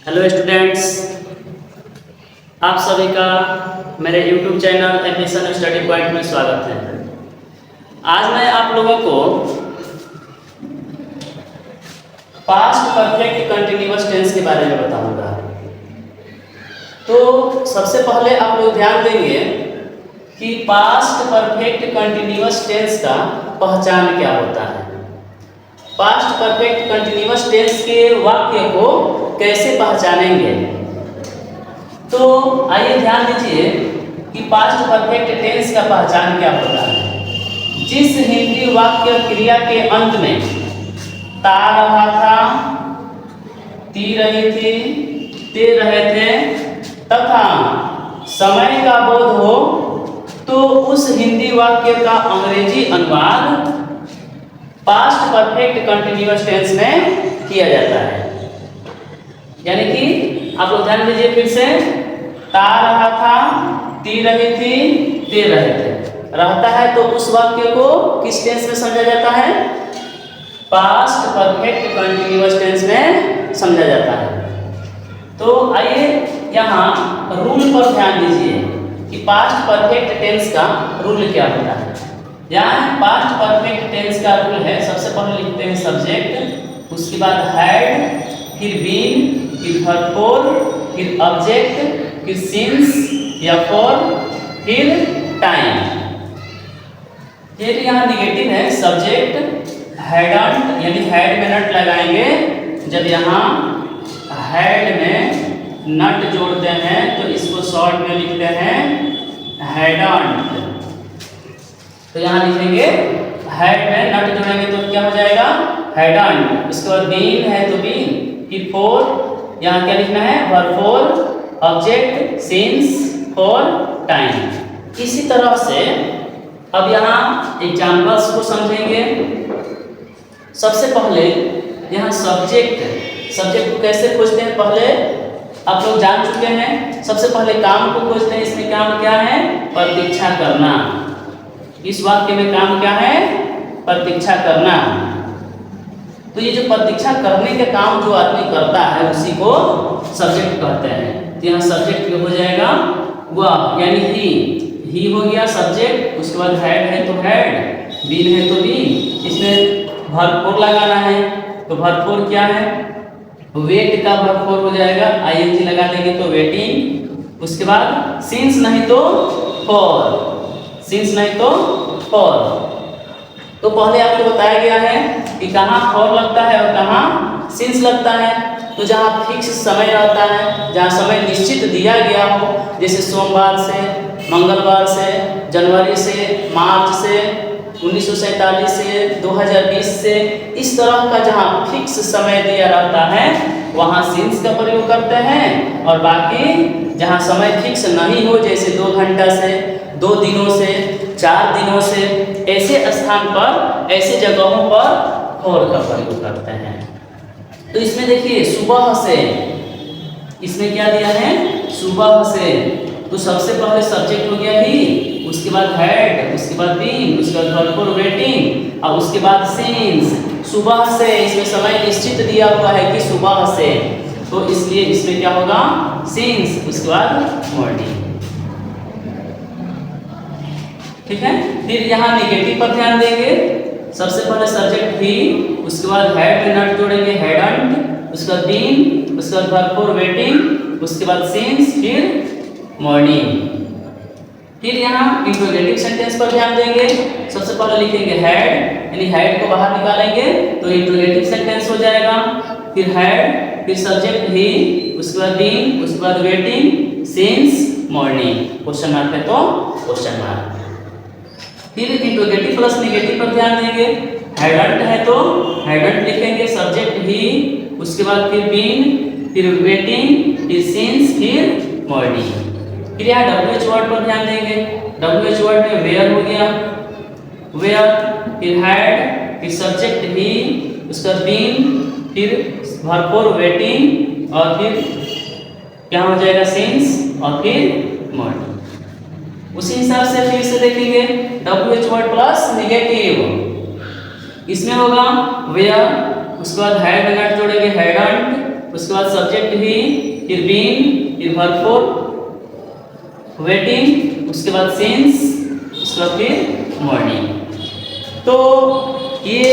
Hello students, आप सभी का मेरे YouTube channel admission study point में स्वागत है। आज मैं आप लोगों को पास्ट परफेक्ट कंटिन्यूअस टेंस के बारे में बताऊंगा। तो सबसे पहले आप लोग ध्यान देंगे कि पास्ट परफेक्ट कंटिन्यूअस टेंस का पहचान क्या होता है। पास्ट परफेक्ट कंटिन्यूअस टेंस के वाक्य को कैसे पहचानेंगे। तो आइए ध्यान दीजिए कि पास्ट परफेक्ट टेंस का पहचान क्या होता है। जिस हिंदी वाक्य क्रिया के अंत में ता रहा था, ती रही थी, ते रहे थे तथा समय का बोध हो, तो उस हिंदी वाक्य का अंग्रेजी अनुवाद पास्ट परफेक्ट कंटिन्यूअस टेंस में किया जाता है। यानी कि आप लोग ध्यान दीजिए फिर से, ता रहा था, ती रही थी, ते रहे थे रहता है, तो उस वाक्य को किस टेंस में समझा जाता है? पास्ट परफेक्ट कंटिन्यूअस टेंस में समझा जाता है। तो आइए यहाँ रूल पर ध्यान दीजिए कि पास्ट परफेक्ट टेंस का रूल क्या होता है। यहाँ पास्ट परफेक्ट टेंस का रूल है, सबसे पहले लिखते हैं सब्जेक्ट, उसके बाद हैड, फिर बीन, फिर वर्ब फोर, फिर ऑब्जेक्ट, फिर सिंस या फॉर, फिर टाइम। फिर यहाँ निगेटिव है सब्जेक्ट हैडंट, यानी हैड में नट लगाएंगे। जब यहाँ हैड में नट जोड़ते हैं तो इसको शॉर्ट में लिखते हैं हैडंट। तो यहाँ लिखेंगे हैड में नट जोड़ेंगे तो क्या हो जाएगा? हैडंट। उसके बाद बीन है तो बीन, फिर फोर, यहाँ क्या लिखना है? Verb four, object, since, for, time. इसी तरह से अब यहाँ एग्जाम्पल्स को समझेंगे। सबसे पहले यहाँ सब्जेक्ट को कैसे खोजते हैं पहले आप लोग जान चुके हैं। सबसे पहले काम को खोजते हैं। इसमें काम क्या है? प्रतीक्षा करना। इस वाक्य में काम क्या है? प्रतीक्षा करना। तो ये जो प्रतीक्षा करने के काम जो आदमी करता है उसी को सब्जेक्ट कहते हैं। तो यहाँ सब्जेक्ट हो जाएगा वह, यानी ही हो गया सब्जेक्ट। उसके बाद हैड है तो हैड, बीन है तो बीन, इसमें वर्ब फोर लगाना है। तो वर्ब फोर क्या है? वेट का वर्ब फोर हो जाएगा, आईएनजी लगा देंगे तो वेटिंग। उसके बाद सिंस नहीं तो फॉर, सिंस नहीं तो फॉर। तो पहले आपको बताया गया है कि कहाँ फॉर लगता है और कहाँ सिंस लगता है। तो जहाँ फिक्स समय रहता है, जहाँ समय निश्चित दिया गया हो, जैसे सोमवार से, मंगलवार से, जनवरी से, मार्च से, 1947 से, 2020 से, इस तरह का जहाँ फिक्स समय दिया रहता है वहाँ सिंस का प्रयोग करते हैं। और बाकी जहाँ समय फिक्स नहीं हो, जैसे 2 घंटा से, 2 दिनों से, 4 दिनों से, ऐसे स्थान पर, ऐसे जगहों पर फॉर का प्रयोग करते हैं। तो इसमें देखिए सुबह से, इसमें क्या दिया है? सुबह से। तो सबसे पहले सब्जेक्ट हो गया ही, उसके बाद हैड, उसके बाद बीन, उसके बाद वर्ब फोर वेटिंग, और उसके बाद सिंस। सुबह से, इसमें समय निश्चित दिया हुआ है कि सुबह से, तो इसलिए इसमें क्या होगा? सिंस। उसके बाद मॉर्निंग। ठीक है। फिर यहाँ निगेटिव पर ध्यान देंगे। सबसे पहले सब्जेक्ट ही, उसके बाद हैड में नट जोड़ेंगे हैडंट, उसके बाद बीन, उसके बाद वर्ब फोर वेटिंग, उसके बाद सिंस, फिर मॉर्निंग। फिर यहाँ इंट्रोगेटिव सेंटेंस पर ध्यान देंगे। सबसे पहले लिखेंगे हैड, यानी हैड को बाहर निकालेंगे तो इंट्रोगेटिव सेंटेंस हो जाएगा। फिर हैड, फिर सब्जेक्ट ही, उसके बाद बीन, उसके बाद waiting, since, morning. Question mark है तो क्वेश्चन मार्क। फिर इंट्रोगेटिव प्लस नेगेटिव पर ध्यान देंगे। हैडंट है तो हैडंट लिखेंगे, सब्जेक्ट ही, उसके बाद फिर बीन, फिर वेटिंग, फिर सिंस, फिर मॉर्निंग। फिर यहाँ WH वर्ड पर ध्यान देंगे। WH वर्ड में वेयर हो गया, वेयर, फिर हैड, फिर सब्जेक्ट ही, उसका बीन, फिर वर्ब फोर वेटिंग, और फिर क्या हो जाएगा? सिंस, और फिर मॉर्निंग। उसी हिसाब से फिर से देखेंगे WH वर्ड प्लस नेगेटिव। इसमें होगा वेयर, उसके बाद हैड में नट जोड़ेंगे हैडंट, उसके बाद सब्जेक्ट ही, फिर बीन, फिर वर्ब फोर, वेटिंग, उसके बाद सिंस, उसके बाद फिर मॉर्निंग। तो ये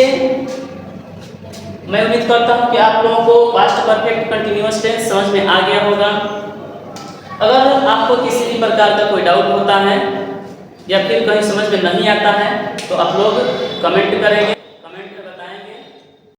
मैं उम्मीद करता हूँ कि आप लोगों को पास्ट परफेक्ट कंटिन्यूअस टेंस समझ में आ गया होगा। अगर आपको किसी भी प्रकार का कोई डाउट होता है या फिर कहीं समझ में नहीं आता है तो आप लोग कमेंट करेंगे।